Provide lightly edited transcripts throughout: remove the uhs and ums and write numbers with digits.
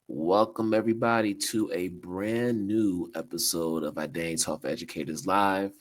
Welcome everybody to a brand new episode of IDTALK4ED Educators Live,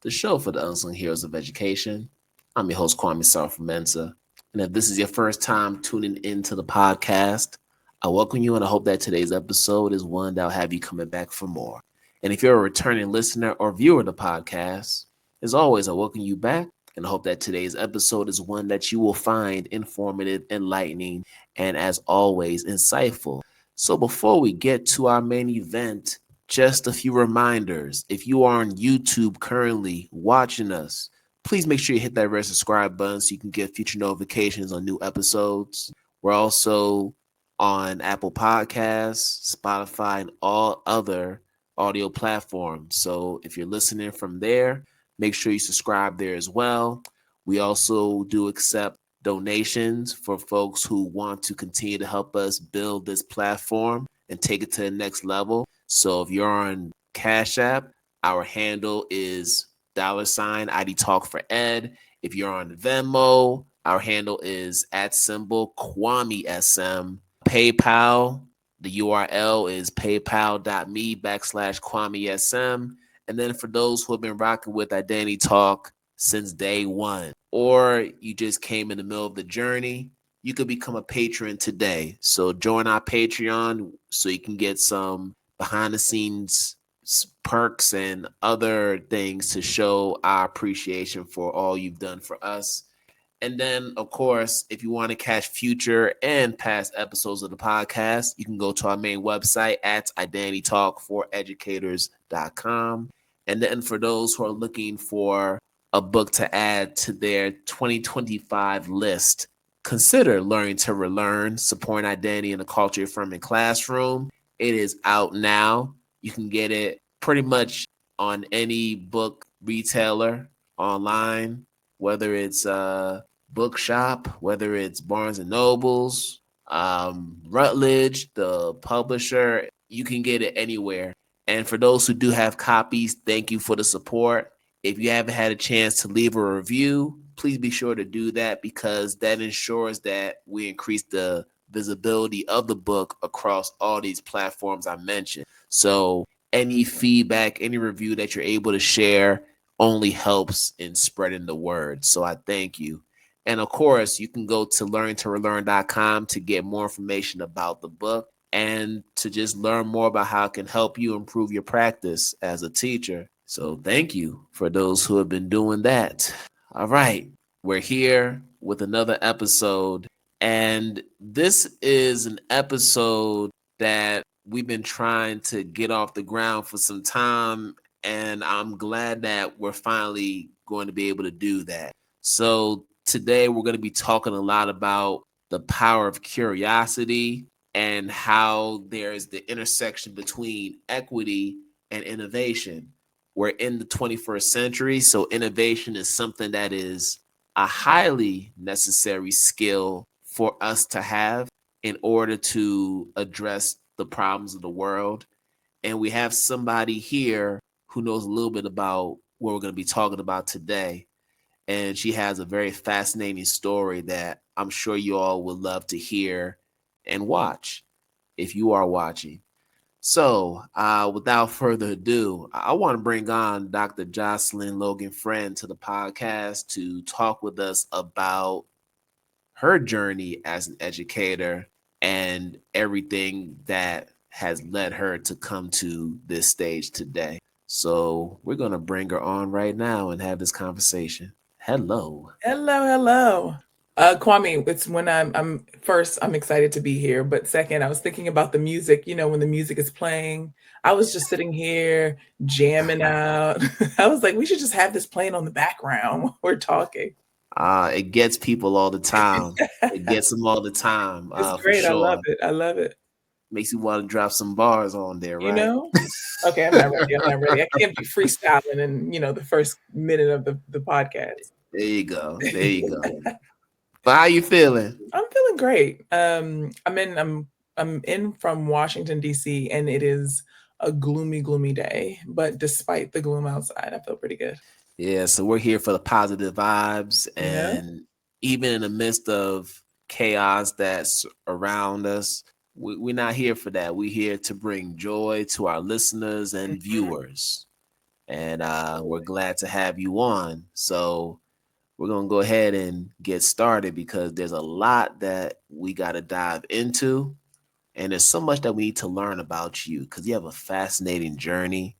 the show for the unsung heroes of education. I'm your host, Kwame Sarfo-Mensah. And if this is your first time tuning into the podcast, I welcome you and I hope that today's episode is one that'll have you coming back for more. And if you're a returning listener or viewer of the podcast, as always, I welcome you back and I hope that today's episode is one that you will find informative, enlightening, and as always, insightful. So before we get to our main event, just a few reminders. If you are on YouTube currently watching us, please make sure you hit that red subscribe button so you can get future notifications on new episodes. We're also on Apple Podcasts, Spotify, and all other audio platforms. So if you're listening from there, make sure you subscribe there as well. We also do accept donations for folks who want to continue to help us build this platform and take it to the next level. So if you're on Cash App, our handle is $IDTALK4ED. If you're on Venmo, our handle is @Kwame SM. PayPal, the URL is paypal.me/Kwame SM. And then for those who have been rocking with Identity Talk since day one, or you just came in the middle of the journey, you could become a patron today. So join our Patreon so you can get some behind the scenes perks and other things to show our appreciation for all you've done for us. And then, of course, if you want to catch future and past episodes of the podcast, you can go to our main website at IDTALK4EDucators.com. And then for those who are looking for a book to add to their 2025 list, consider Learning to Relearn, Supporting Identity in a Culture-Affirming Classroom. It is out now. You can get it pretty much on any book retailer online, whether it's a bookshop, whether it's Barnes and Nobles, Rutledge, the publisher. You can get it anywhere. And for those who do have copies, thank you for the support. If you haven't had a chance to leave a review, please be sure to do that because that ensures that we increase the visibility of the book across all these platforms I mentioned. So any feedback, any review that you're able to share only helps in spreading the word. So I thank you. And of course, you can go to learntorelearn.com to get more information about the book and to just learn more about how it can help you improve your practice as a teacher. So thank you for those who have been doing that. All right, we're here with another episode. And this is an episode that we've been trying to get off the ground for some time. And I'm glad that we're finally going to be able to do that. So today we're going to be talking a lot about the power of curiosity and how there's the intersection between equity and innovation. We're in the 21st century, so innovation is something that is a highly necessary skill for us to have in order to address the problems of the world. And we have somebody here who knows a little bit about what we're going to be talking about today. And she has a very fascinating story that I'm sure you all would love to hear and watch if you are watching. So without further ado, I want to bring on Dr. Jocelyn Logan-Friend to the podcast to talk with us about her journey as an educator and everything that has led her to come to this stage today. So we're going to bring her on right now and have this conversation. Hello. Hello. Kwame, it's when I'm first, I'm excited to be here. But second, I was thinking about the music, when the music is playing, I was just sitting here jamming out. I was like, we should just have this playing on the background while we're talking. It gets people all the time. It gets them all the time, It's for great. I love sure. it. I love it. Makes you want to drop some bars on there, You right? know? Okay, I'm not ready. I can't be freestyling in, the first minute of the podcast. There you go. There you go. But how you feeling? I'm feeling great. I'm in from Washington D.C. and it is a gloomy day. But despite the gloom outside, I feel pretty good. Yeah, so we're here for the positive vibes, You know? and even in the midst of chaos that's around us, we're not here for that. We're here to bring joy to our listeners and Mhm. viewers. And we're glad to have you on. So we're going to go ahead and get started because there's a lot that we got to dive into. And there's so much that we need to learn about you because you have a fascinating journey.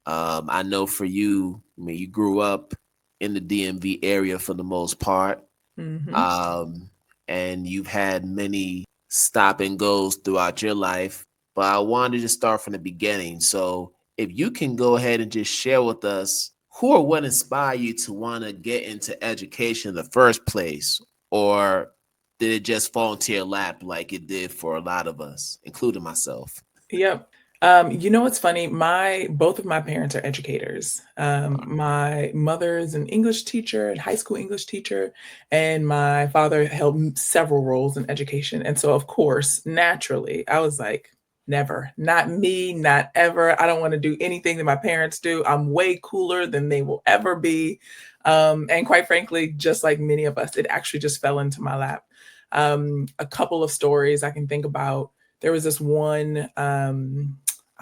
I know for you, I mean, you grew up in the DMV area for the most part, Mhm. um, and you've had many stop and goes throughout your life. But I wanted to just start from the beginning. So if you can go ahead and just share with us who or what inspired you to want to get into education in the first place, or did it just fall into your lap like it did for a lot of us, including myself? Yep. What's funny? My both of my parents are educators. My mother is an English teacher, and high school English teacher, and my father held several roles in education. And so, of course, naturally, I was like, never, not me, not ever. I don't want to do anything that my parents do. I'm way cooler than they will ever be. And quite frankly, just like many of us, it actually just fell into my lap. A couple of stories I can think about. There was this one.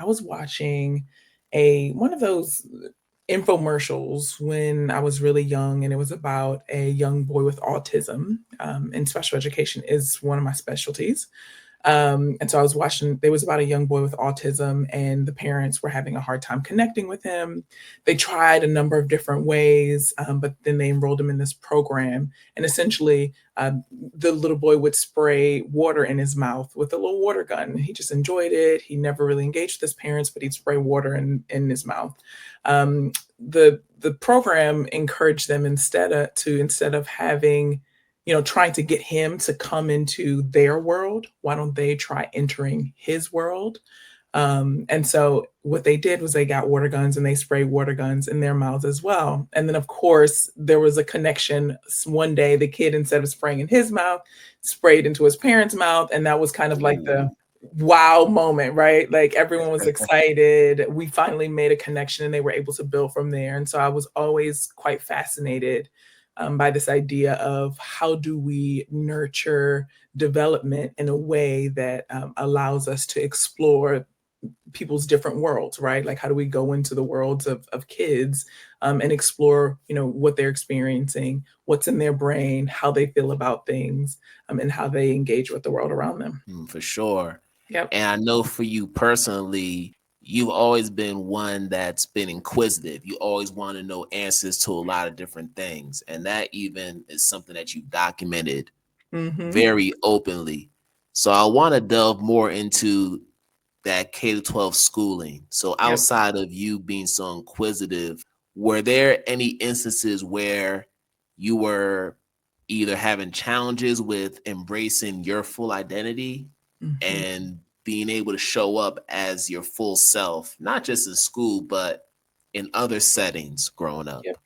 I was watching a one of those infomercials when I was really young, and it was about a young boy with autism. And special education is one of my specialties. And so I was watching, there was about a young boy with autism, and the parents were having a hard time connecting with him. They tried a number of different ways, but then they enrolled him in this program. And essentially, the little boy would spray water in his mouth with a little water gun. He just enjoyed it. He never really engaged with his parents, but he'd spray water in his mouth. The program encouraged them instead of having trying to get him to come into their world. Why don't they try entering his world? And so what they did was they got water guns and they sprayed water guns in their mouths as well. And then, of course, there was a connection. One day, the kid, instead of spraying in his mouth, sprayed into his parents' mouth. And that was kind of like the Ooh. wow moment, right? Like everyone was excited. We finally made a connection and they were able to build from there. And so I was always quite fascinated by this idea of how do we nurture development in a way that allows us to explore people's different worlds, right? Like how do we go into the worlds of kids and explore, what they're experiencing, what's in their brain, how they feel about things, and how they engage with the world around them. For sure. Yep. And I know for you personally, you've always been one that's been inquisitive. You always want to know answers to a lot of different things. And that even is something that you documented Mm-hmm. very openly. So I want to delve more into that K to 12 schooling. So Yep. outside of you being so inquisitive, were there any instances where you were either having challenges with embracing your full identity Mm-hmm. and being able to show up as your full self, not just in school, but in other settings growing up? Yep.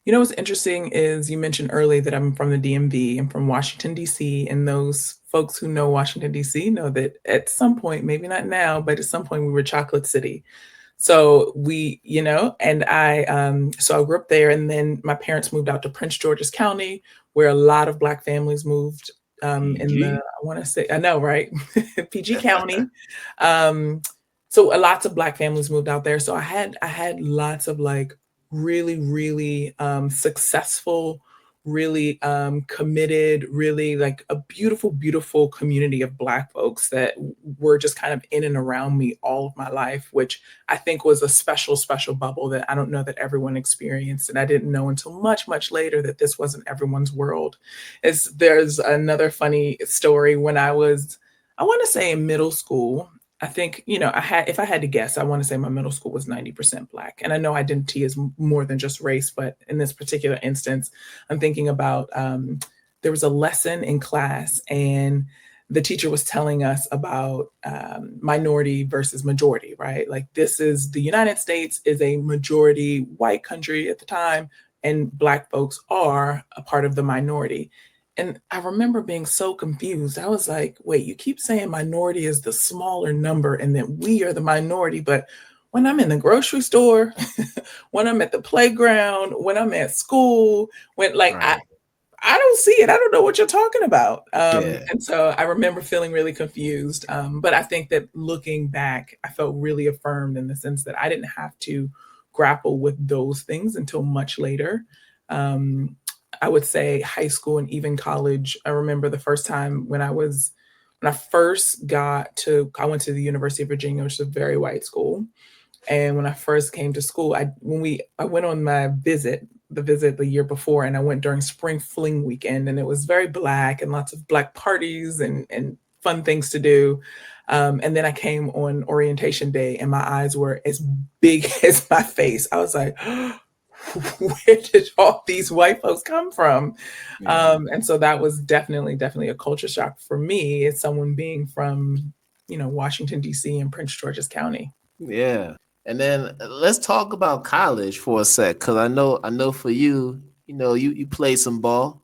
What's interesting is you mentioned earlier that I'm from the DMV. I'm from Washington, D.C. And those folks who know Washington, D.C. know that at some point, maybe not now, but at some point we were Chocolate City. So and so I grew up there, and then my parents moved out to Prince George's County, where a lot of Black families moved. In the, PG. I want to say, I know, right? PG County. Um, so lots of Black families moved out there. So I had lots of like really, really successful, really committed, really like a beautiful, beautiful community of Black folks that were just kind of in and around me all of my life, which I think was a special, special bubble that I don't know that everyone experienced. And I didn't know until much, much later that this wasn't everyone's world. There's another funny story when I want to say in middle school. I think, if I had to guess, I want to say my middle school was 90% Black. And I know identity is more than just race, but in this particular instance, I'm thinking about there was a lesson in class, and the teacher was telling us about minority versus majority, right? Like this is the United States is a majority white country at the time, and Black folks are a part of the minority. And I remember being so confused. I was like, wait, you keep saying minority is the smaller number and that we are the minority. But when I'm in the grocery store, when I'm at the playground, when I'm at school, when like Right. I don't see it. I don't know what you're talking about. Yeah. And so I remember feeling really confused. But I think that looking back, I felt really affirmed in the sense that I didn't have to grapple with those things until much later. Um, I would say high school and even college. I remember the first time when I first I went to the University of Virginia, which is a very white school. And when I first came to school, I went on my visit the year before, and I went during spring fling weekend, and it was very black and lots of black parties and fun things to do. And then I came on orientation day, and my eyes were as big as my face. I was like, where did all these white folks come from? Mhm. And so that was definitely a culture shock for me as someone being from, Washington, D.C. and Prince George's County. Yeah. And then let's talk about college for a sec, because I know for you, you play some ball,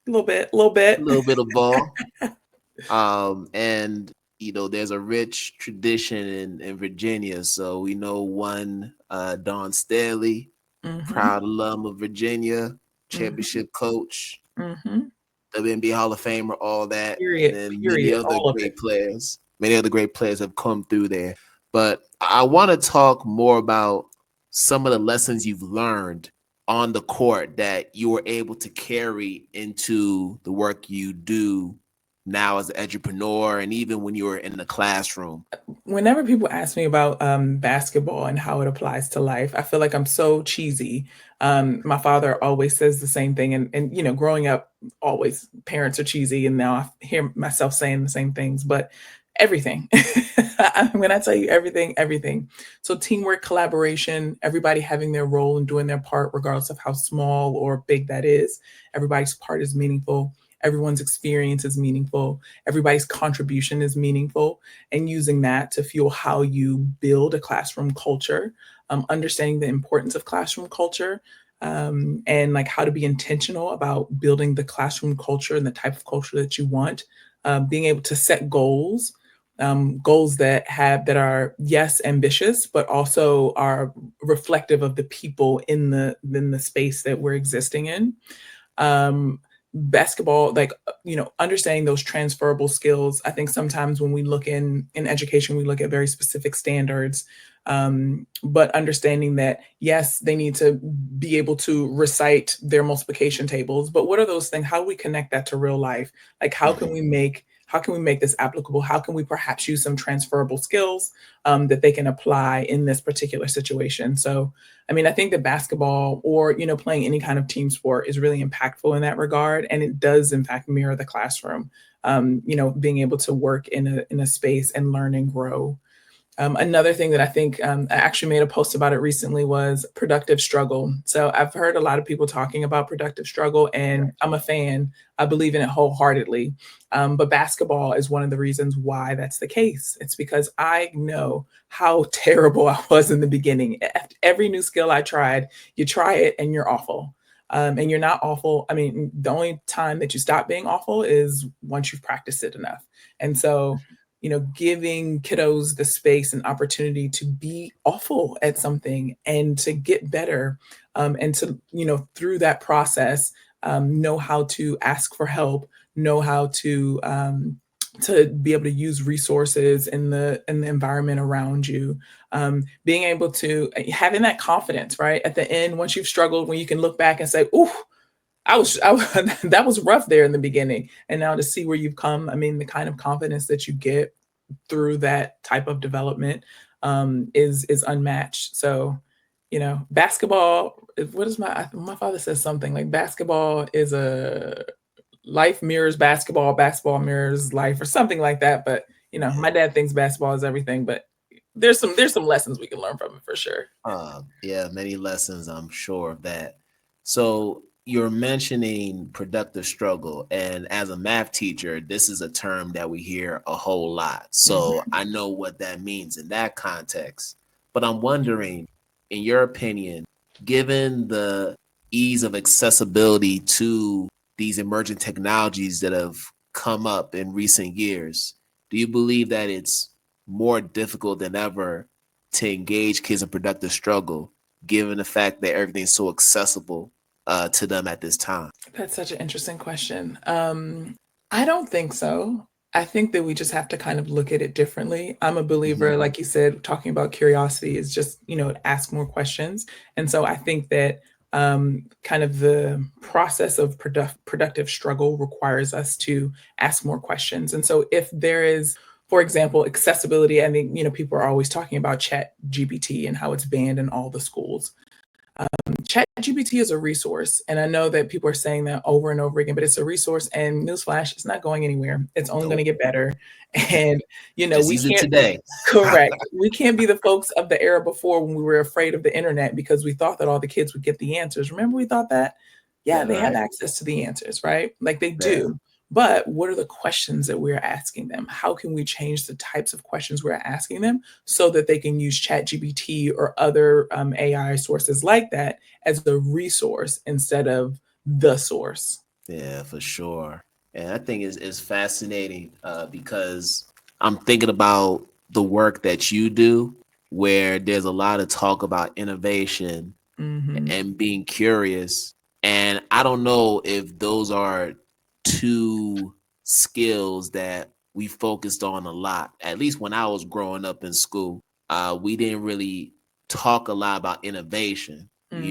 A little bit, a little a bit. little bit of ball. And there's a rich tradition in Virginia. So we know one Don Staley, Mhm, proud alum of Virginia, mhm, championship coach, mhm. WNBA Hall of Famer, all that, and Period, then many period, other all of it. great players. Many other great players have come through there. But I want to talk more about some of the lessons you've learned on the court that you were able to carry into the work you do now as an entrepreneur, and even when you were in the classroom. Whenever people ask me about basketball and how it applies to life, I feel like I'm so cheesy. My father always says the same thing, and growing up, always parents are cheesy, and now I hear myself saying the same things. But everything, when I tell you everything, everything. So teamwork, collaboration, everybody having their role and doing their part, regardless of how small or big that is. Everybody's part is meaningful. Everyone's experience is meaningful. Everybody's contribution is meaningful, and using that to fuel how you build a classroom culture, understanding the importance of classroom culture, and like how to be intentional about building the classroom culture and the type of culture that you want, being able to set goals. Goals that are, yes, ambitious, but also are reflective of the people in the space that we're existing in. Basketball, like, understanding those transferable skills. I think sometimes when we look in education, we look at very specific standards, but understanding that, yes, they need to be able to recite their multiplication tables, but what are those things? How do we connect that to real life? Like, how can we make this applicable? How can we perhaps use some transferable skills that they can apply in this particular situation? So I mean, I think that basketball, or playing any kind of team sport, is really impactful in that regard, and it does in fact mirror the classroom. Being able to work in a space and learn and grow. Another thing that I think, I actually made a post about it recently, was productive struggle. So I've heard a lot of people talking about productive struggle, and I'm a fan. I believe in it wholeheartedly. But basketball is one of the reasons why that's the case. It's because I know how terrible I was in the beginning. Every new skill I tried, you try it and you're awful. And you're not awful. I mean, the only time that you stop being awful is once you've practiced it enough. And so, giving kiddos the space and opportunity to be awful at something and to get better, and to, through that process, know how to ask for help, know how to be able to use resources in the environment around you, being able to having that confidence, right, at the end, once you've struggled, when you can look back and say, "Ooh, that was rough there in the beginning," and now to see where you've come. I mean, the kind of confidence that you get through that type of development, is unmatched. So, basketball. What is my father says something like basketball is a life mirrors basketball, basketball mirrors life, or something like that. But my dad thinks basketball is everything, but there's some lessons we can learn from it for sure. Yeah, many lessons, I'm sure of that. So you're mentioning productive struggle, and as a math teacher, this is a term that we hear a whole lot. So Mhm. I know what that means in that context. But I'm wondering, in your opinion, given the ease of accessibility to these emerging technologies that have come up in recent years, do you believe that it's more difficult than ever to engage kids in productive struggle, given the fact that everything's so accessible to them at this time? That's such an interesting question. I don't think so. I think that we just have to kind of look at it differently. I'm a believer, like you said, talking about curiosity is just, ask more questions. And so I think that kind of the process of productive struggle requires us to ask more questions. And so if there is, for example, accessibility, I think, people are always talking about Chat GPT and how it's banned in all the schools. ChatGPT is a resource, and I know that people are saying that over and over again, but it's a resource, and newsflash, it's not going anywhere. It's only going to get better, and Just we use it can't. today. Correct. We can't be the folks of the era before when we were afraid of the internet because we thought that all the kids would get the answers. Remember, we thought that? Yeah, they have access to the answers, right? Like they do. But what are the questions that we're asking them? How can we change the types of questions we're asking them so that they can use ChatGPT or other AI sources like that as a resource instead of the source? Yeah, for sure. And I think it's fascinating because I'm thinking about the work that you do, where there's a lot of talk about innovation Hmm. and being curious. And I don't know if those are two skills that we focused on a lot. At least when I was growing up in school, we didn't really talk a lot about innovation, Hmm.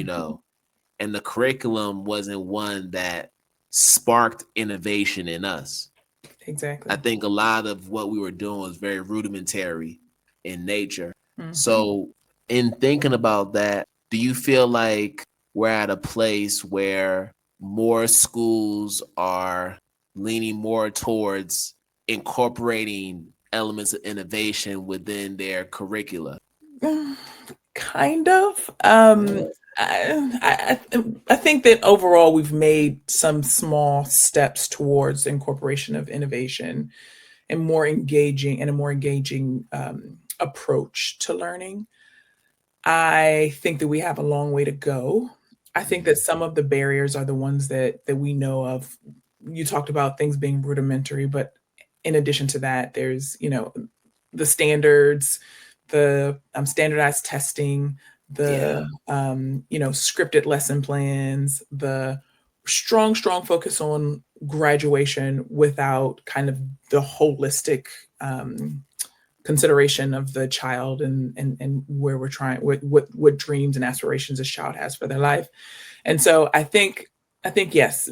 and the curriculum wasn't one that sparked innovation in us. I Exactly. think a lot of what we were doing was very rudimentary in nature. Hmm. So, in thinking about that, do you feel like we're at a place where more schools are leaning more towards incorporating elements of innovation within their curricula? Kind of. Yeah. I think that overall we've made some small steps towards incorporation of innovation and a more engaging approach to learning. I think that we have a long way to go. I think that Mhm. some of the barriers are the ones that we know of. You talked about things being rudimentary, but in addition to that, there's the standards, the standardized testing, Yeah. the scripted lesson plans, the strong focus on graduation without kind of the holistic consideration of the child and where we're trying what dreams and aspirations a child has for their life. And so I think yes,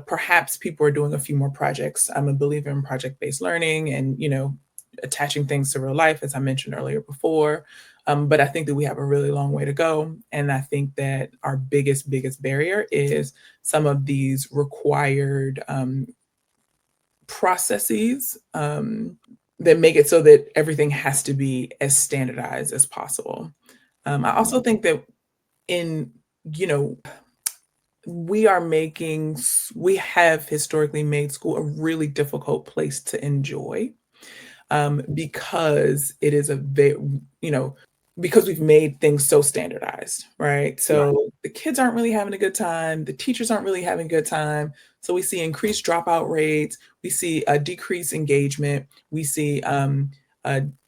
perhaps people are doing a few more projects. I'm a believer in project-based learning and attaching things to real life, as I mentioned earlier before. But I think that we have a really long way to go, and I think that our biggest barrier is some of these required processes that make it so that everything has to be as standardized as possible. I also think that in you know we have historically made school a really difficult place to enjoy because it is a very you know because we've made things so standardized, right? Right. So the kids aren't really having a good time, the teachers aren't really having a good time. So we see increased dropout rates, we see a decreased engagement, we see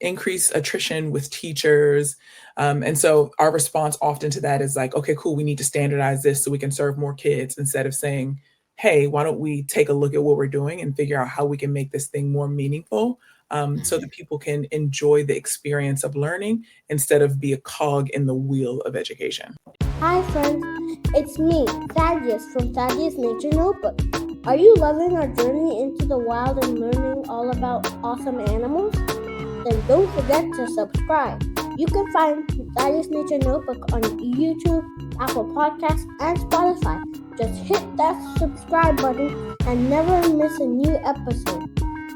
increased attrition with teachers. And so our response often to that is like, okay, cool, we need to standardize this so we can serve more kids instead of saying, hey, why don't we take a look at what we're doing and figure out how we can make this thing more meaningful so Mhm. that people can enjoy the experience of learning instead of be a cog in the wheel of education. Hi friends, it's me, Thaddeus from Thaddeus Nature Notebook. Are you loving our journey into the wild and learning all about awesome animals? Then don't forget to subscribe. You can find Thaddeus Nature Notebook on YouTube, Apple Podcasts, and Spotify. Just hit that subscribe button and never miss a new episode.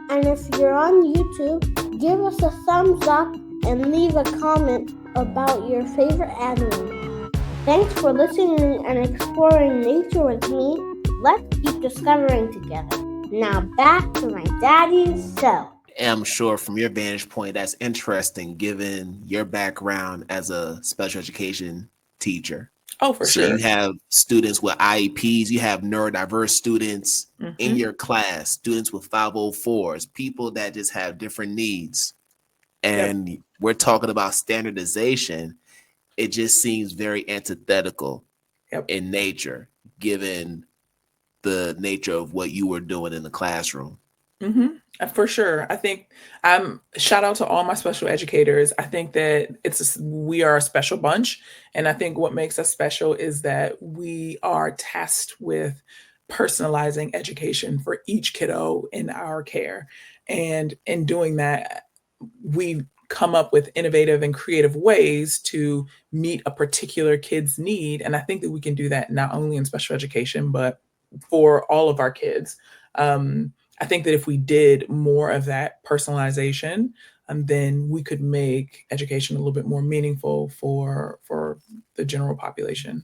And if you're on YouTube, give us a thumbs up and leave a comment about your favorite animal. Thanks for listening and exploring nature with me. Let's keep discovering together. Now back to my daddy's cell. And I'm sure from your vantage point, that's interesting given your background as a special education teacher. Oh, for So sure. you have students with IEPs, you have neurodiverse students in Hmm. your class, students with 504s, people that just have different needs. Yep. And we're talking about standardization. It just seems very antithetical Yep. in nature, given the nature of what you were doing in the classroom. For sure. I think shout out to all my special educators. I think that we are a special bunch. And I think what makes us special is that we are tasked with personalizing education for each kiddo in our care. And in doing that, we come up with innovative and creative ways to meet a particular kid's need. And I think that we can do that not only in special education, but for all of our kids. I think that if we did more of that personalization, then we could make education a little bit more meaningful for the general population.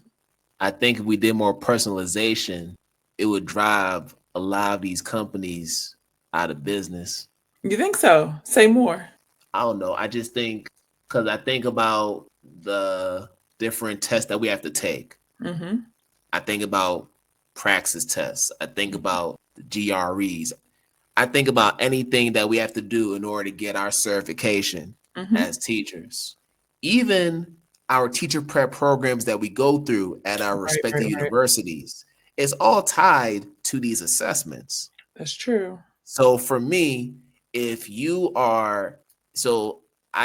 I think if we did more personalization, it would drive a lot of these companies out of business. You think so? Say more. I don't know. I just think, because I think about the different tests that we have to take. I think about praxis tests. I think about the GREs. I think about anything that we have to do in order to get our certification as teachers. Even our teacher prep programs that we go through at our respective universities is all tied to these assessments. That's true. So for me, I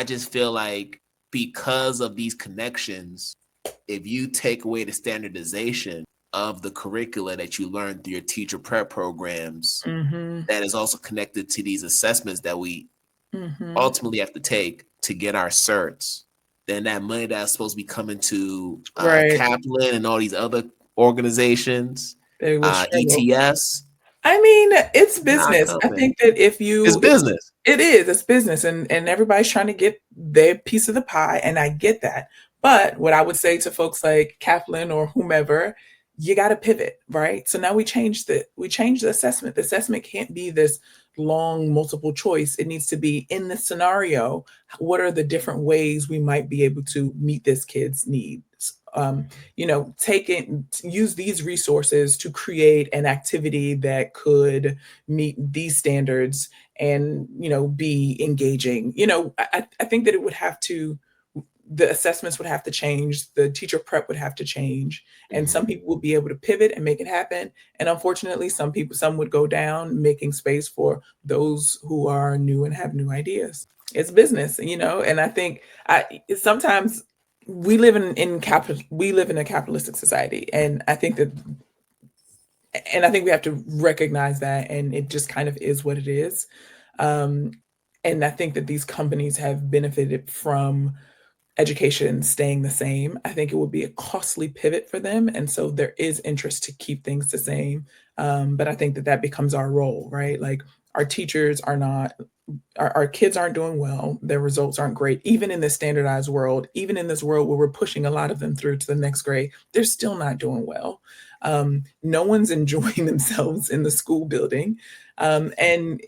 just feel like because of these connections, if you take away the standardization of the curricula that you learn through your teacher prep programs, that is also connected to these assessments that we ultimately have to take to get our certs, then that money that's supposed to be coming to Kaplan and all these other organizations, ETS. I mean, it's business. I think that it's business. It's business, and everybody's trying to get their piece of the pie, and I get that. But what I would say to folks like Kaplan or whomever, you got to pivot, right? So now we change the assessment. The assessment can't be this long multiple choice. It needs to be, in the scenario, what are the different ways we might be able to meet this kid's needs? Use these resources to create an activity that could meet these standards and, be engaging. I think that the assessments would have to change, the teacher prep would have to change, and some people would be able to pivot and make it happen. And unfortunately, some would go down, making space for those who are new and have new ideas. It's business, and I think sometimes we live in a capitalistic society, and I think we have to recognize that, and it just kind of is what it is. And I think that these companies have benefited from education staying the same. I think it would be a costly pivot for them. And so there is interest to keep things the same. But I think that becomes our role, right? Like, our teachers our kids aren't doing well. Their results aren't great. Even in this standardized world, even in this world where we're pushing a lot of them through to the next grade, they're still not doing well. No one's enjoying themselves in the school building. And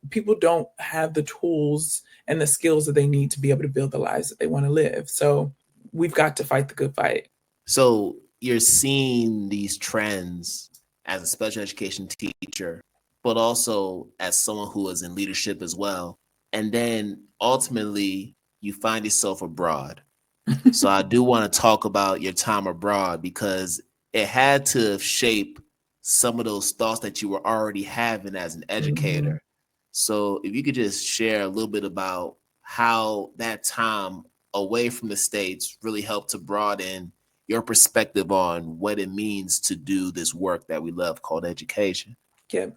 people don't have the tools and the skills that they need to be able to build the lives that they want to live. So we've got to fight the good fight. So you're seeing these trends as a special education teacher, but also as someone who is in leadership as well. And then ultimately you find yourself abroad. So I do want to talk about your time abroad, because it had to shape some of those thoughts that you were already having as an educator. So if you could just share a little bit about how that time away from the States really helped to broaden your perspective on what it means to do this work that we love called education. Yeah.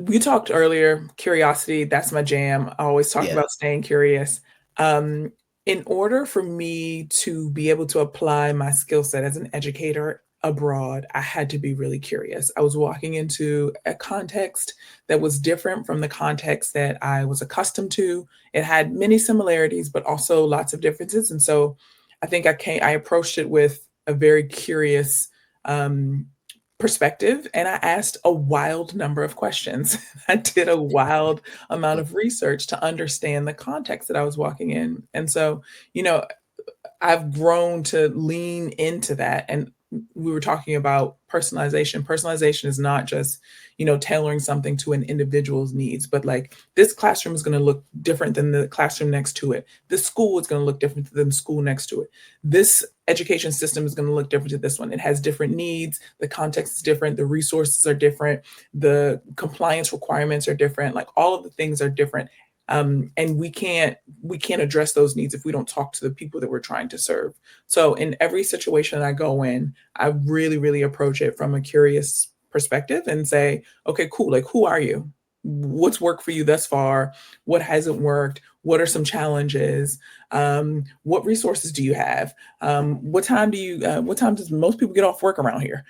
We talked earlier, curiosity, that's my jam. I always talk about staying curious. In order for me to be able to apply my skill set as an educator abroad, I had to be really curious. I was walking into a context that was different from the context that I was accustomed to. It had many similarities, but also lots of differences. And so I think I approached it with a very curious perspective, and I asked a wild number of questions. I did a wild amount of research to understand the context that I was walking in. And so, I've grown to lean into that. And we were talking about personalization. Personalization is not just, tailoring something to an individual's needs, but like this classroom is going to look different than the classroom next to it. This school is going to look different than the school next to it. This education system is going to look different to this one. It has different needs. The context is different. The resources are different. The compliance requirements are different. Like all of the things are different. And we can't address those needs if we don't talk to the people that we're trying to serve. So in every situation that I go in, I really, really approach it from a curious perspective and say, okay, cool. Like, who are you? What's worked for you thus far? What hasn't worked? What are some challenges? What resources do you have? What time does most people get off work around here?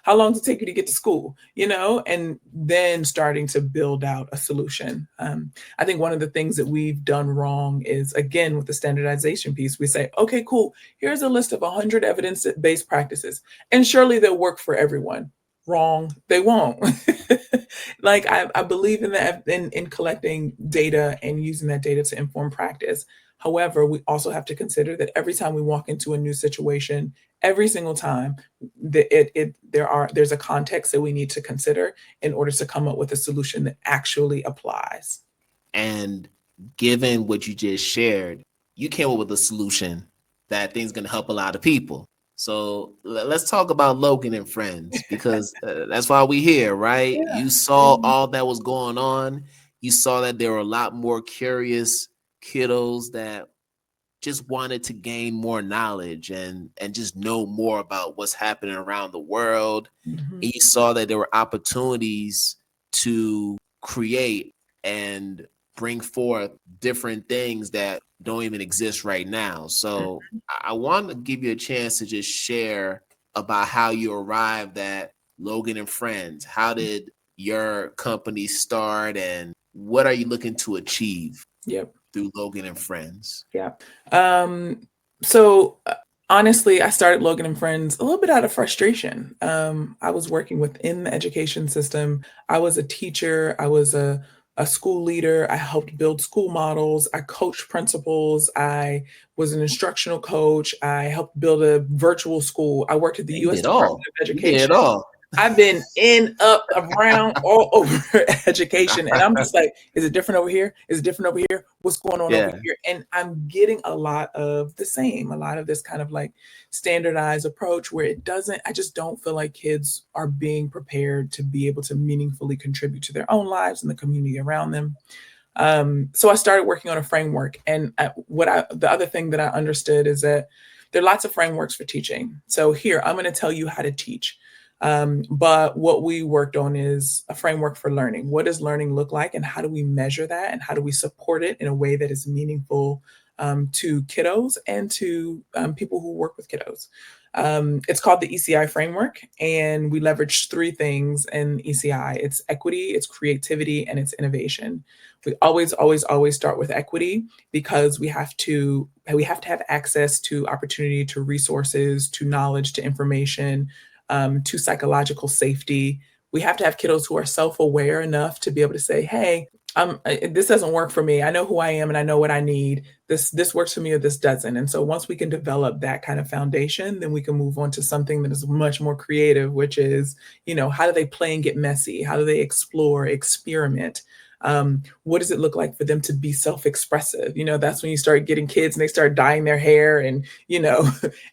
How long does it take you to get to school? And then starting to build out a solution. I think one of the things that we've done wrong is, again, with the standardization piece, we say, okay, cool. Here's a list of 100 evidence-based practices, and surely they'll work for everyone. Wrong, they won't. Like I believe in that, in collecting data and using that data to inform practice. However, we also have to consider that every time we walk into a new situation, every single time, there's a context that we need to consider in order to come up with a solution that actually applies. And given what you just shared, you came up with a solution that I think is going to help a lot of people. So let's talk about Logan and Friends, because that's why we're here, right? Yeah. You saw all that was going on. You saw that there were a lot more curious kiddos that just wanted to gain more knowledge and just know more about what's happening around the world. Mm-hmm. And you saw that there were opportunities to create and bring forth different things that don't even exist right now. So I want to give you a chance to just share about how you arrived at Logan and Friends. How did your company start, and what are you looking to achieve through Logan and Friends? Yeah. So honestly, I started Logan and Friends a little bit out of frustration. I was working within the education system. I was a teacher. I was a school leader. I helped build school models. I coached principals. I was an instructional coach. I helped build a virtual school. I worked at the U.S. Department of Education. You did it all. I've been in, up, around, all over education. And I'm just like, is it different over here? Is it different over here? What's going on over here? And I'm getting a lot of the same, a lot of this kind of like standardized approach where I just don't feel like kids are being prepared to be able to meaningfully contribute to their own lives and the community around them. So I started working on a framework. And the other thing that I understood is that there are lots of frameworks for teaching. So here, I'm going to tell you how to teach. But what we worked on is a framework for learning. What does learning look like, and how do we measure that, and how do we support it in a way that is meaningful to kiddos and to people who work with kiddos? It's called the ECI framework, and we leverage three things in ECI. It's equity, it's creativity, and it's innovation. We always start with equity because we have to have access to opportunity, to resources, to knowledge, to information, to psychological safety. We have to have kiddos who are self-aware enough to be able to say, hey, this doesn't work for me. I know who I am and I know what I need. This works for me or this doesn't. And so once we can develop that kind of foundation, then we can move on to something that is much more creative, which is, how do they play and get messy? How do they explore, experiment? What does it look like for them to be self-expressive? That's when you start getting kids and they start dyeing their hair and,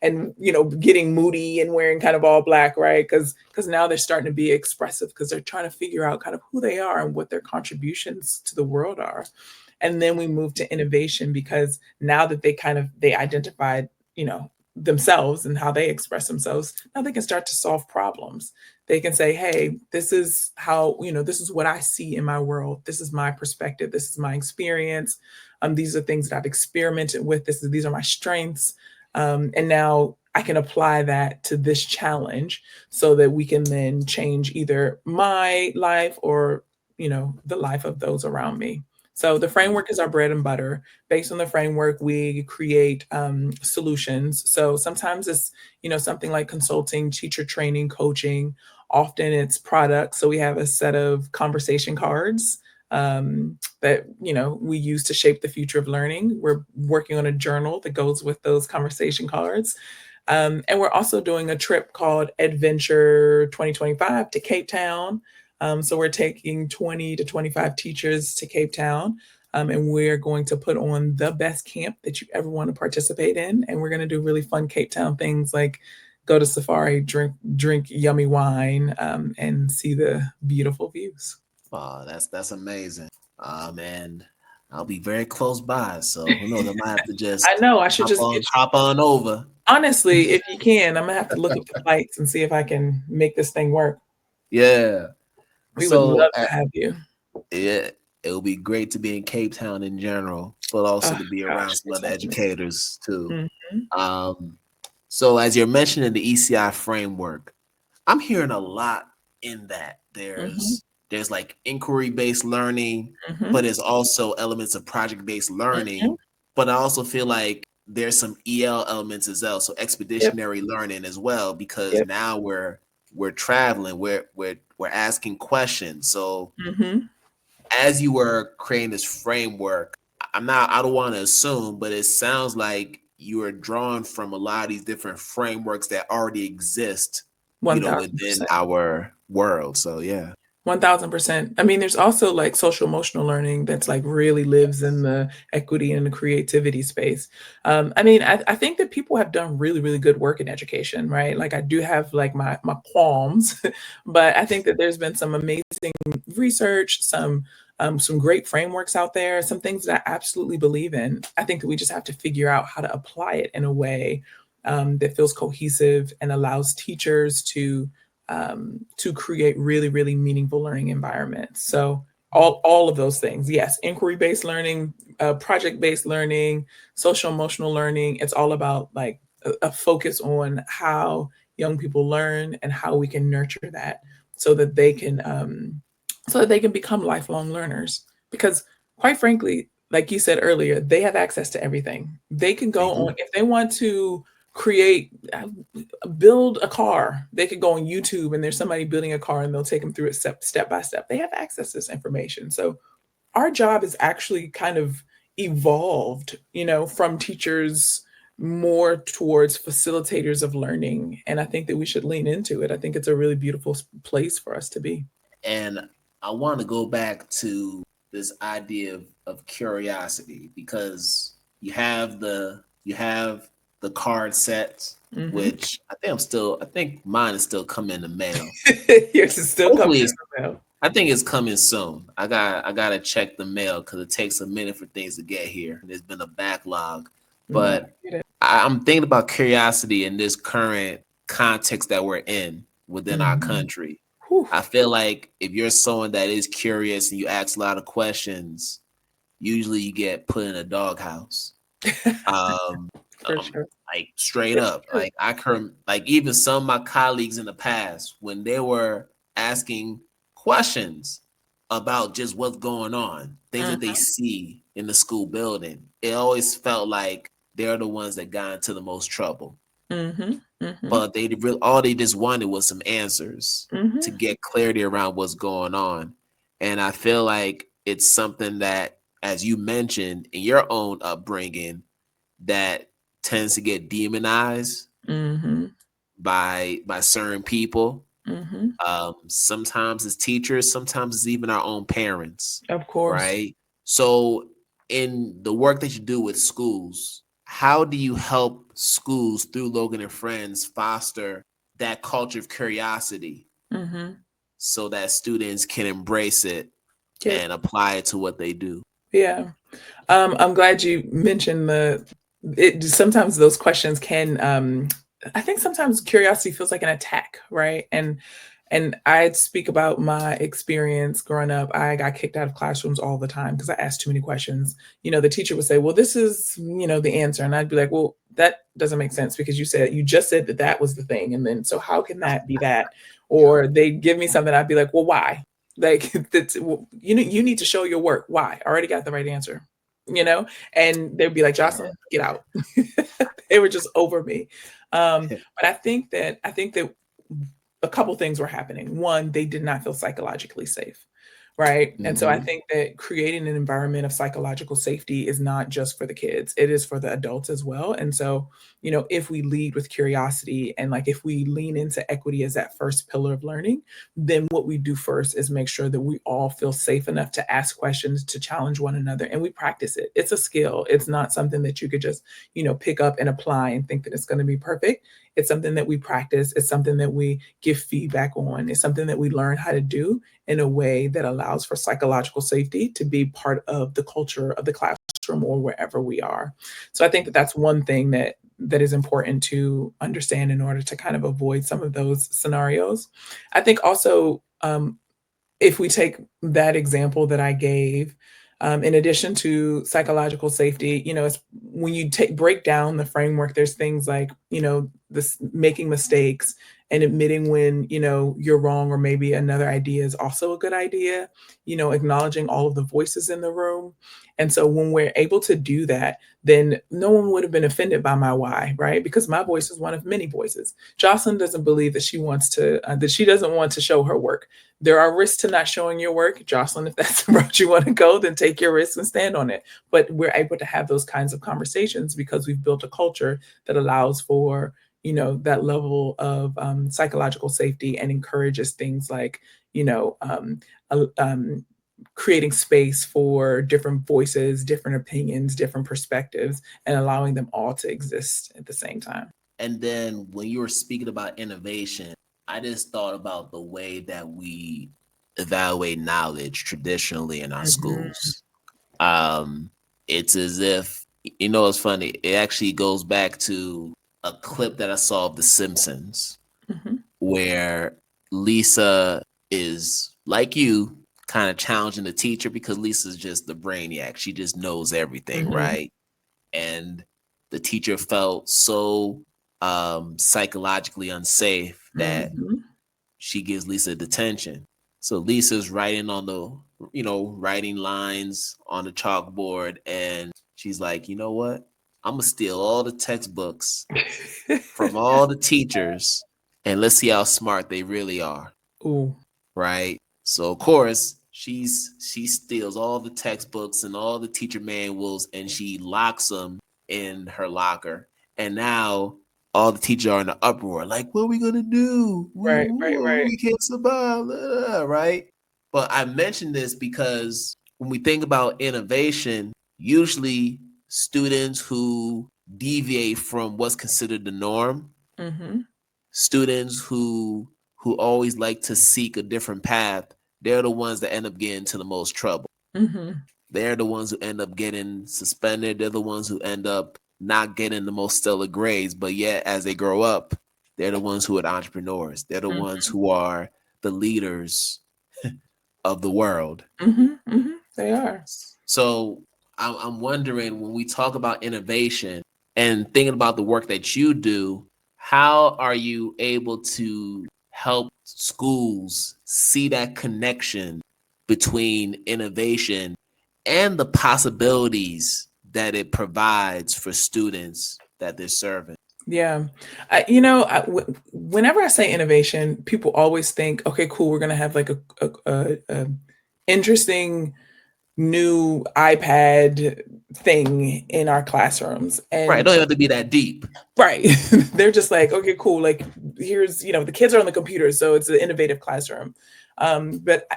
getting moody and wearing kind of all black, right? Because now they're starting to be expressive because they're trying to figure out kind of who they are and what their contributions to the world are. And then we move to innovation because now that they identified, themselves and how they express themselves, now they can start to solve problems. They can say, hey, this is how, this is what I see in my world. This is my perspective. This is my experience. These are things that I've experimented with. These are my strengths. And now I can apply that to this challenge so that we can then change either my life or, the life of those around me. So the framework is our bread and butter. Based on the framework, we create solutions. So sometimes it's, something like consulting, teacher training, coaching. Often it's products. So we have a set of conversation cards that, we use to shape the future of learning. We're working on a journal that goes with those conversation cards. And we're also doing a trip called Adventure 2025 to Cape Town. So we're taking 20 to 25 teachers to Cape Town. And we're going to put on the best camp that you ever want to participate in. And we're going to do really fun Cape Town things like go to safari, drink yummy wine, and see the beautiful views. Oh, that's amazing. And I'll be very close by, so who knows? I might have to just I know I should just get you. hop on over. Honestly, if you can, I'm gonna have to look at the flights and see if I can make this thing work. Yeah. We would love to have you. Yeah, it would be great to be in Cape Town in general, but also to be around some other educators too. So as you're mentioning the ECI framework, I'm hearing a lot in that. There's like inquiry-based learning, but there's also elements of project-based learning. But I also feel like there's some EL elements as well, so expeditionary learning as well, because now we're traveling, we're asking questions. So as you were creating this framework, I don't want to assume, but it sounds like you are drawn from a lot of these different frameworks that already exist, within our world. So yeah. 1000%. I mean, there's also like social emotional learning that's like really lives in the equity and the creativity space. I mean, I think that people have done really, really good work in education, right? Like I do have like my qualms, but I think that there's been some amazing research, some great frameworks out there, some things that I absolutely believe in. I think that we just have to figure out how to apply it in a way that feels cohesive and allows teachers to create really, really meaningful learning environments. So all of those things, yes, inquiry-based learning, project-based learning, social emotional learning. It's all about like a focus on how young people learn and how we can nurture that so that they can become lifelong learners. Because quite frankly, like you said earlier, they have access to everything. They can go on if they want to build a car. They could go on YouTube and there's somebody building a car and they'll take them through it step by step. They have access to this information. So our job is actually kind of evolved, from teachers more towards facilitators of learning. And I think that we should lean into it. I think it's a really beautiful place for us to be. And I want to go back to this idea of curiosity, because you have the card sets, which I think mine is still coming in the mail. Yours is still coming in the mail. I think it's coming soon. I gotta check the mail because it takes a minute for things to get here. There's been a backlog, but I'm thinking about curiosity in this current context that we're in within our country. I feel like if you're someone that is curious and you ask a lot of questions, usually you get put in a doghouse. For sure. Like straight up, like even some of my colleagues in the past, when they were asking questions about just what's going on, things that they see in the school building, it always felt like they're the ones that got into the most trouble. But all they just wanted was some answers to get clarity around what's going on. And I feel like it's something that, as you mentioned in your own upbringing, that tends to get demonized by certain people. Sometimes it's teachers, sometimes it's even our own parents. Of course. Right? So in the work that you do with schools, how do you help schools through Logan and Friends foster that culture of curiosity so that students can embrace it and apply it to what they do? Yeah. I'm glad you mentioned sometimes those questions can, I think sometimes curiosity feels like an attack, right? And I'd speak about my experience growing up. I got kicked out of classrooms all the time because I asked too many questions. The teacher would say, well, this is, the answer. And I'd be like, well, that doesn't make sense because you just said that was the thing. And then, so how can that be that? Or they give me something. I'd be like, well, why? Like, you need to show your work. Why? I already got the right answer, and they'd be like, Jocelyn, get out. They were just over me. But I think that a couple things were happening. One, they did not feel psychologically safe, right? And so I think that creating an environment of psychological safety is not just for the kids, it is for the adults as well. And so, if we lead with curiosity and like if we lean into equity as that first pillar of learning, then what we do first is make sure that we all feel safe enough to ask questions, to challenge one another, and we practice it. It's a skill. It's not something that you could just, pick up and apply and think that it's going to be perfect. It's something that we practice. It's something that we give feedback on. It's something that we learn how to do in a way that allows for psychological safety to be part of the culture of the classroom or wherever we are. So I think that that's one thing that is important to understand in order to kind of avoid some of those scenarios. I think also, if we take that example that I gave, in addition to psychological safety, it's when you break down the framework, there's things like, this making mistakes and admitting when, you're wrong, or maybe another idea is also a good idea, acknowledging all of the voices in the room. And so when we're able to do that, then no one would have been offended by my why, right? Because my voice is one of many voices. Jocelyn doesn't believe that she doesn't want to show her work. There are risks to not showing your work. Jocelyn, if that's the route you want to go, then take your risks and stand on it. But we're able to have those kinds of conversations because we've built a culture that allows for, that level of psychological safety and encourages things like, creating space for different voices, different opinions, different perspectives, and allowing them all to exist at the same time. And then when you were speaking about innovation, I just thought about the way that we evaluate knowledge traditionally in our schools. It's as if, it's funny. It actually goes back to a clip that I saw of The Simpsons, where Lisa is, like you, kind of challenging the teacher because Lisa's just the brainiac. She just knows everything, right? And the teacher felt so psychologically unsafe that she gives Lisa detention. So Lisa's writing on the, writing lines on the chalkboard, and she's like, you know what? I'm gonna steal all the textbooks from all the teachers, and let's see how smart they really are. Ooh. Right? So of course she steals all the textbooks and all the teacher manuals, and she locks them in her locker. And now all the teachers are in an uproar, like, what are we gonna do? Right. We can't survive, right? But I mentioned this because when we think about innovation, usually students who deviate from what's considered the norm, students who always like to seek a different path, they're the ones that end up getting into the most trouble. They're the ones who end up getting suspended. They're the ones who end up not getting the most stellar grades, but yet as they grow up, they're the ones who are entrepreneurs. They're the ones who are the leaders of the world. They are. So I'm wondering, when we talk about innovation and thinking about the work that you do, how are you able to help schools see that connection between innovation and the possibilities that it provides for students that they're serving? Yeah. Whenever I say innovation, people always think, okay, cool, we're going to have like a interesting new iPad thing in our classrooms. And right. It don't have to be that deep. Right. They're just like, okay, cool. Like here's, the kids are on the computer, so it's an innovative classroom. But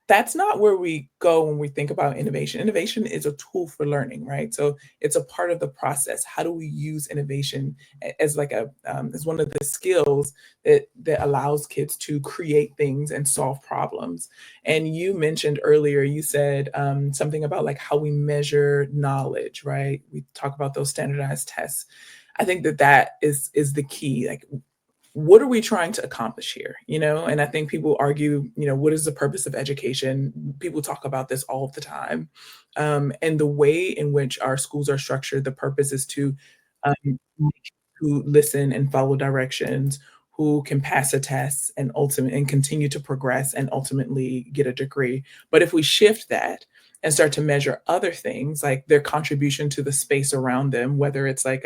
that's not where we go when we think about innovation. Innovation is a tool for learning, right? So it's a part of the process. How do we use innovation as like as one of the skills that allows kids to create things and solve problems? And you mentioned earlier, you said something about like how we measure knowledge, right? We talk about those standardized tests. I think that is the key. Like, what are we trying to accomplish here? And I think people argue, what is the purpose of education? People talk about this all the time. And the way in which our schools are structured, the purpose is to who listen and follow directions, who can pass a test and continue to progress and ultimately get a degree. But if we shift that and start to measure other things, like their contribution to the space around them, whether it's like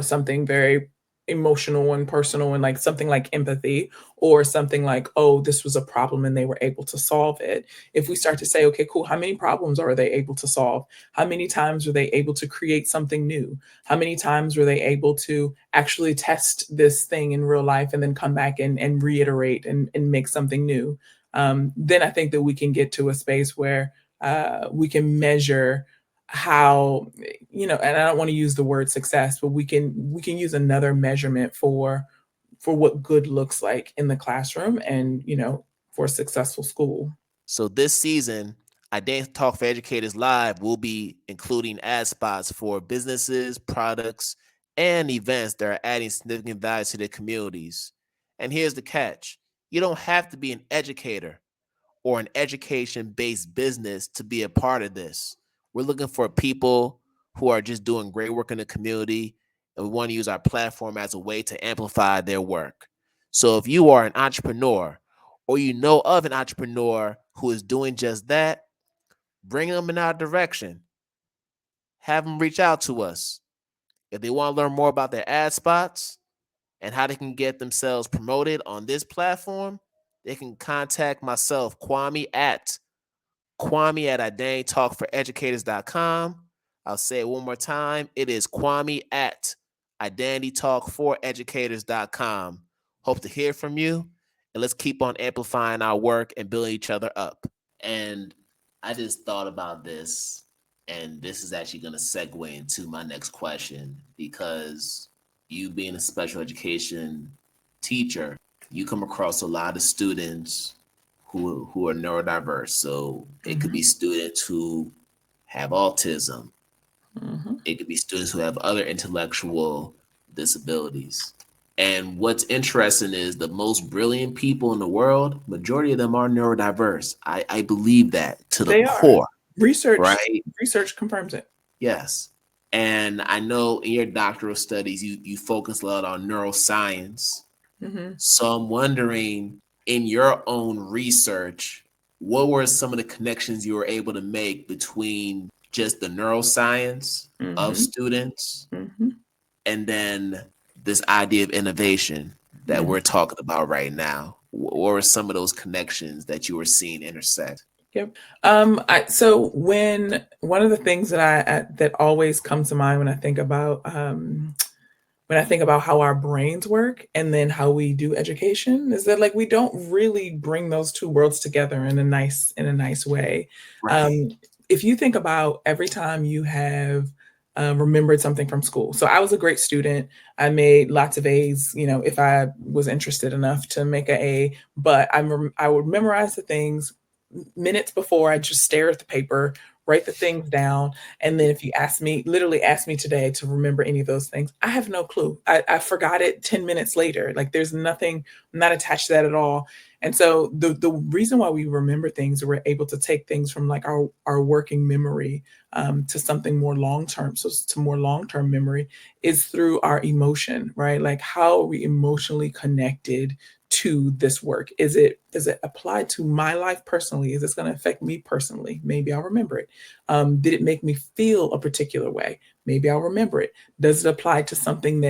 something very emotional and personal and like something like empathy, or something like, oh, this was a problem and they were able to solve it. If we start to say, okay, cool, how many problems are they able to solve? How many times were they able to create something new? How many times were they able to actually test this thing in real life and then come back and reiterate and make something new? Then I think that we can get to a space where we can measure how, and I don't want to use the word success, but we can use another measurement for what good looks like in the classroom and for a successful school. So this season, Identity Talk for Educators Live will be including ad spots for businesses, products, and events that are adding significant value to their communities. And here's the catch: you don't have to be an educator or an education-based business to be a part of this. We're looking for people who are just doing great work in the community, and we want to use our platform as a way to amplify their work. So if you are an entrepreneur or you know of an entrepreneur who is doing just that, bring them in our direction. Have them reach out to us. If they want to learn more about their ad spots and how they can get themselves promoted on this platform, they can contact myself, Kwame at identitytalkforeducators.com. I'll say it one more time. It is Kwame at identitytalkforeducators.com. Hope to hear from you, and let's keep on amplifying our work and building each other up. And I just thought about this, and this is actually going to segue into my next question, because you being a special education teacher, you come across a lot of students who are neurodiverse. So it could be students who have autism. It could be students who have other intellectual disabilities. And what's interesting is the most brilliant people in the world, majority of them are neurodiverse. I believe that to the core. Research confirms it. Yes. And I know in your doctoral studies, you focus a lot on neuroscience. So I'm wondering, in your own research, what were some of the connections you were able to make between just the neuroscience of students and then this idea of innovation that we're talking about right now? What were some of those connections that you were seeing intersect? Yep. So when one of the things that always comes to mind when I think about how our brains work and then how we do education is that, like, we don't really bring those two worlds together in a nice way. Right. If you think about every time you have remembered something from school. So I was a great student. I made lots of A's, if I was interested enough to make an A, but I would memorize the things minutes before. I just stare at the paper, write the things down. And then if you literally ask me today to remember any of those things, I have no clue. I forgot it 10 minutes later. Like, there's nothing, I'm not attached to that at all. And so the reason why we remember things, or we're able to take things from like our working memory to something more long-term, so to more long-term memory, is through our emotion, right? Like, how are we emotionally connected to this work? Is it applied to my life personally? Is this going to affect me personally? Maybe I'll remember it. Did it make me feel a particular way? Maybe I'll remember it. Does it apply to something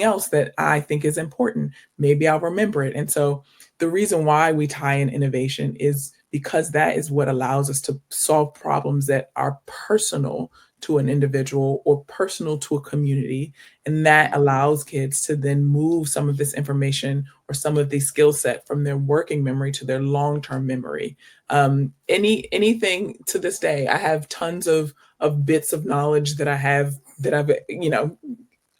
else that I think is important? Maybe I'll remember it. And so the reason why we tie in innovation is because that is what allows us to solve problems that are personal to an individual or personal to a community. And that allows kids to then move some of this information or some of these skill set from their working memory to their long-term memory. Anything to this day, I have tons of bits of knowledge that I've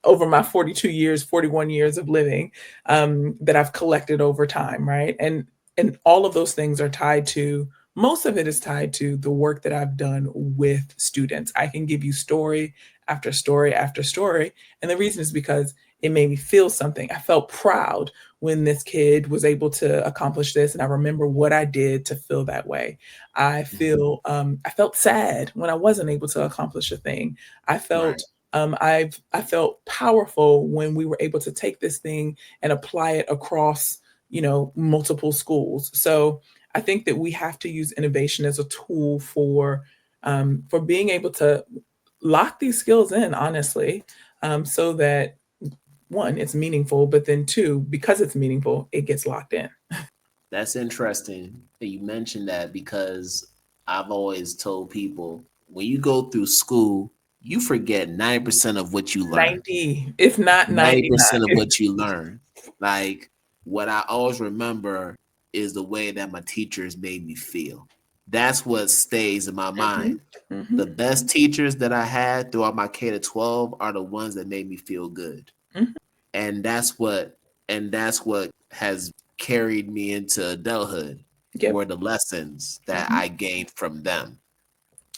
over my 41 years of living, that I've collected over time, right? And all of those things are tied to, most of it is tied to the work that I've done with students. I can give you story after story after story. And the reason is because it made me feel something. I felt proud when this kid was able to accomplish this. And I remember what I did to feel that way. I felt sad when I wasn't able to accomplish a thing. I felt I felt powerful when we were able to take this thing and apply it across, multiple schools. So I think that we have to use innovation as a tool for being able to lock these skills in, honestly, so that one, it's meaningful, but then two, because it's meaningful, it gets locked in. That's interesting that you mentioned that, because I've always told people when you go through school, you forget 90% of what you learn. 90, if not 90% of 99. what you learn. Like, what I always remember is the way that my teachers made me feel. That's what stays in my mind. Mm-hmm. The best teachers that I had throughout my K to 12 are the ones that made me feel good. Mm-hmm. And that's what has carried me into adulthood, Yep. were the lessons that Mm-hmm. I gained from them.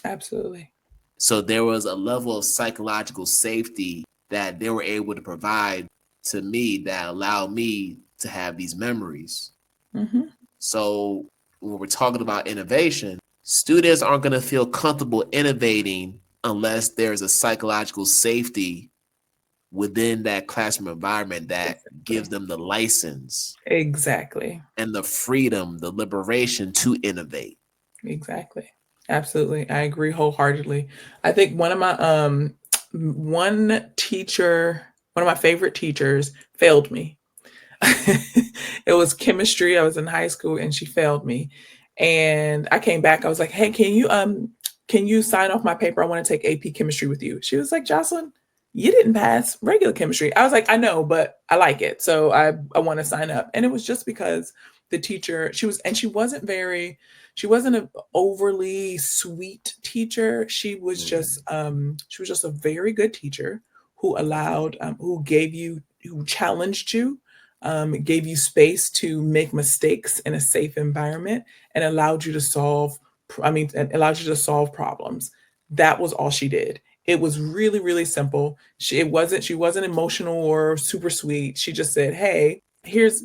Absolutely. So there was a level of psychological safety that they were able to provide to me that allowed me to have these memories. Mm-hmm. So when we're talking about innovation, students aren't going to feel comfortable innovating unless there's a psychological safety within that classroom environment that gives them the license Exactly. and the freedom, the liberation to innovate. Exactly. Absolutely. I agree wholeheartedly. I think one of my one of my favorite teachers failed me. It was chemistry. I was in high school and she failed me. And I came back. I was like, "Hey, can you sign off my paper? I want to take AP chemistry with you." She was like, "Jocelyn, you didn't pass regular chemistry." I was like, "I know, but I like it. So I want to sign up." And it was just because the teacher, she wasn't an overly sweet teacher. She was just a very good teacher who who challenged you, gave you space to make mistakes in a safe environment, and allowed you to solve problems. That was all she did. It was really, really simple. She wasn't emotional or super sweet. She just said, "Hey,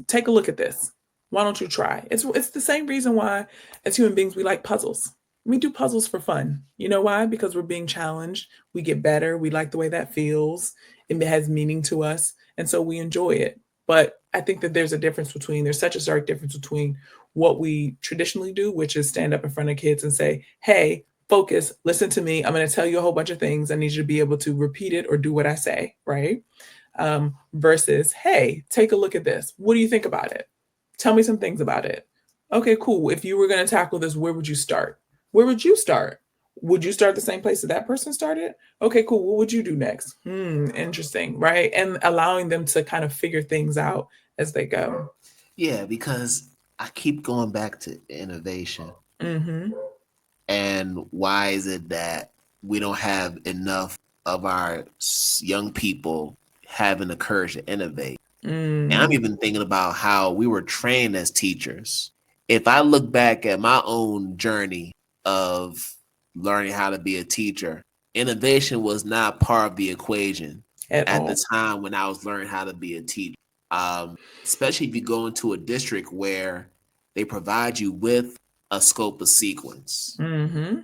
take a look at this. Why don't you try?" It's the same reason why, as human beings, we like puzzles. We do puzzles for fun. You know why? Because we're being challenged. We get better. We like the way that feels. It has meaning to us, and so we enjoy it. But I think that there's such a stark difference between what we traditionally do, which is stand up in front of kids and say, "Hey, focus, listen to me. I'm going to tell you a whole bunch of things. I need you to be able to repeat it or do what I say," right? Versus, "Hey, take a look at this. What do you think about it? Tell me some things about it." "Okay, cool. If you were going to tackle this, where would you start? Where would you start? Would you start the same place that person started? Okay, cool. What would you do next?" Interesting, right? And allowing them to kind of figure things out as they go. Yeah, because I keep going back to innovation. Mm-hmm. And why is it that we don't have enough of our young people having the courage to innovate? And I'm even thinking about how we were trained as teachers. If I look back at my own journey of learning how to be a teacher, innovation was not part of the equation At at all. the time when I was learning how to be a teacher. Especially if you go into a district where they provide you with a scope of sequence. Mm-hmm.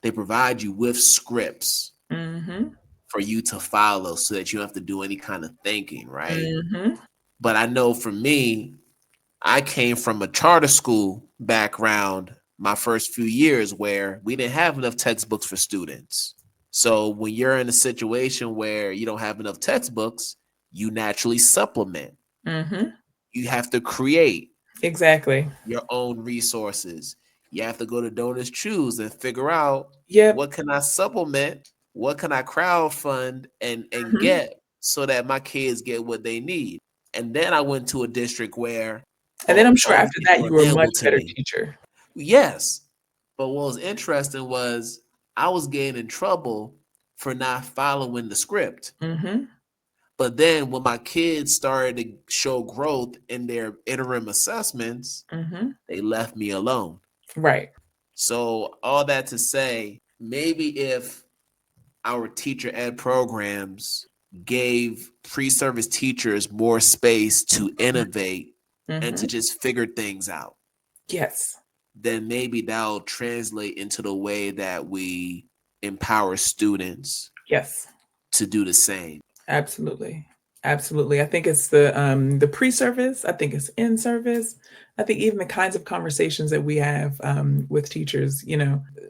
They provide you with scripts Mm-hmm. for you to follow so that you don't have to do any kind of thinking, right? Mm-hmm. But I know for me, I came from a charter school background my first few years where we didn't have enough textbooks for students. So when you're in a situation where you don't have enough textbooks, you naturally supplement. Mm-hmm. You have to create Exactly. your own resources. You have to go to Donors Choose and figure out, Yep. what can I supplement, what can I crowdfund and Mm-hmm. get so that my kids get what they need. And then I went to a district where And then I'm sure all these after people that, were you were a much available to better me. teacher. Yes. But what was interesting was I was getting in trouble for not following the script. Mm-hmm. But then when my kids started to show growth in their interim assessments, Mm-hmm. they left me alone. Right. So all that to say, maybe if our teacher ed programs gave pre-service teachers more space to innovate and to Mm-hmm. just figure things out, Yes. then maybe that'll translate into the way that we empower students Yes. to do the same. Absolutely. Absolutely. I think it's the pre-service. I think it's in service. I think even the kinds of conversations that we have with teachers,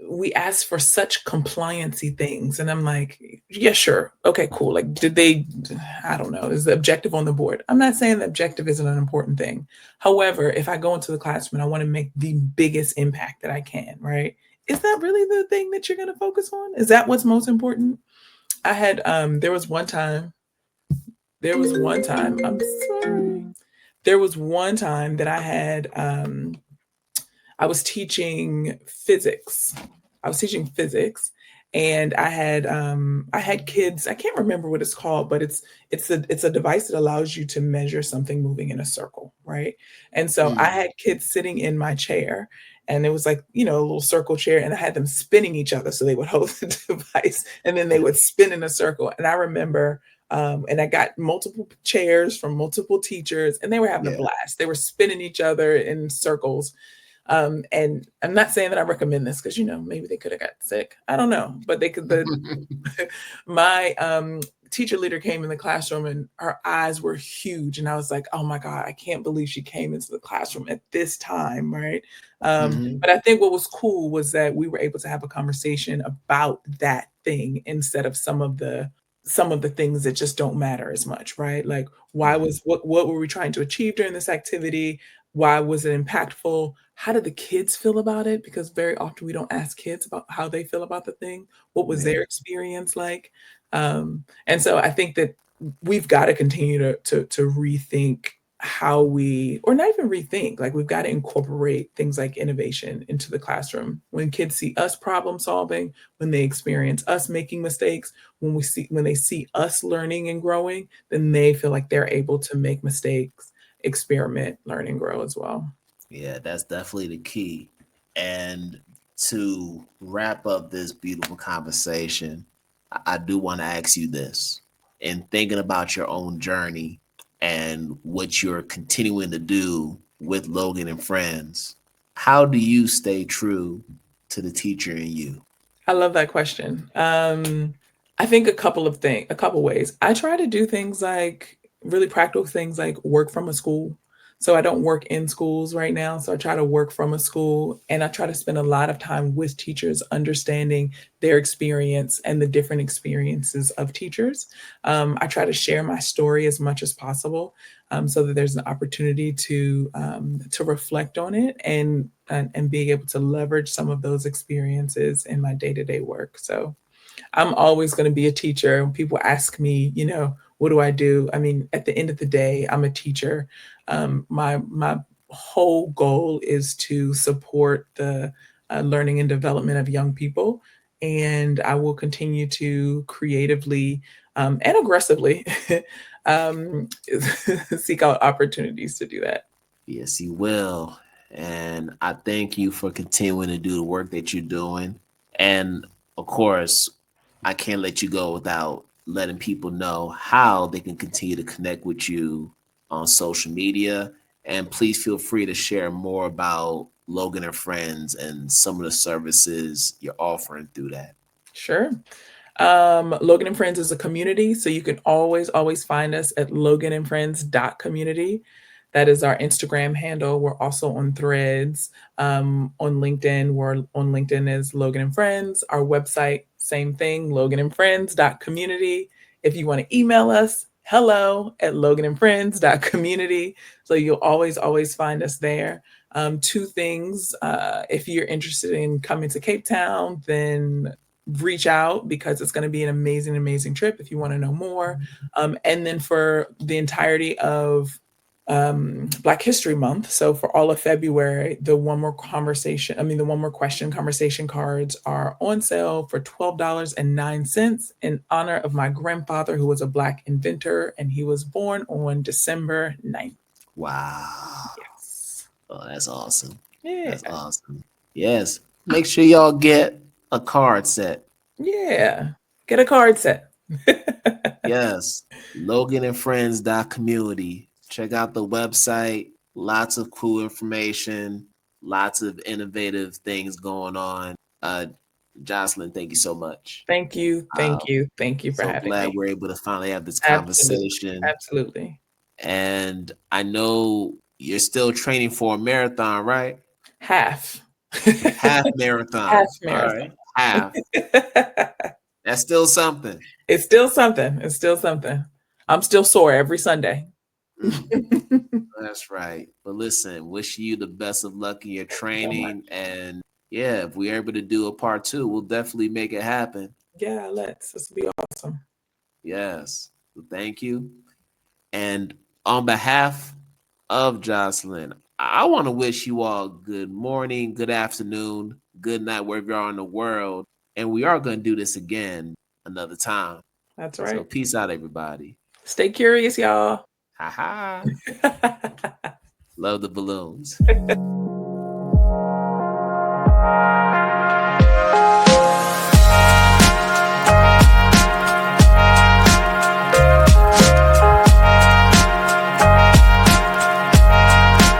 we ask for such compliancy things. And I'm like, yeah, sure. Okay, cool. Like, I don't know, is the objective on the board? I'm not saying the objective isn't an important thing. However, if I go into the classroom and I want to make the biggest impact that I can, right? Is that really the thing that you're going to focus on? Is that what's most important? I had, there was one time, I'm sorry. There was one time that I was teaching physics. And I had kids, I can't remember what it's called, but it's a device that allows you to measure something moving in a circle, right? And so I had kids sitting in my chair, and it was like, a little circle chair, and I had them spinning each other so they would hold the device and then they would spin in a circle. And I remember and I got multiple chairs from multiple teachers, and they were having a blast. They were spinning each other in circles. And I'm not saying that I recommend this because, maybe they could have got sick. I don't know, but they could. My teacher leader came in the classroom, and her eyes were huge, and I was like, oh my God, I can't believe she came into the classroom at this time, right? But I think what was cool was that we were able to have a conversation about that thing instead of some of the things that just don't matter as much, right? Like, what were we trying to achieve during this activity? Why was it impactful? How did the kids feel about it? Because very often we don't ask kids about how they feel about the thing. What was their experience like? And so I think that we've got to continue to rethink or not even rethink, like we've got to incorporate things like innovation into the classroom. When kids see us problem solving, when they experience us making mistakes, when they see us learning and growing, then they feel like they're able to make mistakes, experiment, learn, and grow as well. Yeah, that's definitely the key. And to wrap up this beautiful conversation, I do want to ask you this. In thinking about your own journey and what you're continuing to do with Logan and Friends, how do you stay true to the teacher in you? I love that question. I think a couple ways. I try to do things like really practical things like work from a school. So I don't work in schools right now. So I try to work from a school, and I try to spend a lot of time with teachers, understanding their experience and the different experiences of teachers. I try to share my story as much as possible, so that there's an opportunity to reflect on it and being able to leverage some of those experiences in my day-to-day work. So I'm always going to be a teacher. When people ask me, what do I do? I mean, at the end of the day, I'm a teacher. My whole goal is to support the learning and development of young people, and I will continue to creatively and aggressively seek out opportunities to do that. Yes, you will. And I thank you for continuing to do the work that you're doing. And of course, I can't let you go without letting people know how they can continue to connect with you on social media. And please feel free to share more about Logan and Friends and some of the services you're offering through that. Sure. Logan and Friends is a community, so you can always find us at loganandfriends.community. That is our Instagram handle. We're also on Threads. On LinkedIn, we're on LinkedIn as Logan and Friends. Our website, same thing, loganandfriends.community. If you want to email us, hello@loganandfriends.community. So you'll always find us there. Two things, if you're interested in coming to Cape Town, then reach out, because it's going to be an amazing trip if you want to know more. And then for the entirety of Black History Month, so for all of February, the one more question conversation cards are on sale for $12.09 in honor of my grandfather, who was a Black inventor, and he was born on December 9th. Wow. Yes. Oh, that's awesome. Yeah. That's awesome. Yes. Make sure y'all get a card set. Yeah. Get a card set. Yes. loganandfriends.community. Check out the website. Lots of cool information. Lots of innovative things going on. Jocelyn, thank you so much. Thank you. Thank you. Thank you for So having glad me. we're able to finally have this Absolutely. conversation. Absolutely. And I know you're still training for a marathon, right? Half. Half marathon. Half marathon. All right. Half. That's still something. It's still something. It's still something. I'm still sore every Sunday. That's right. But listen, wish you the best of luck in your So training. And yeah, if we're able to do a part 2, we'll definitely make it happen. yeah, let's. This will be awesome. Yes. Thank you. And on behalf of Jocelyn, I want to wish you all good morning, good afternoon, good night, wherever you are in the world. And we are going to do this again another time. That's So right. peace out, everybody. Stay curious, y'all. Ha ha. Love the balloons.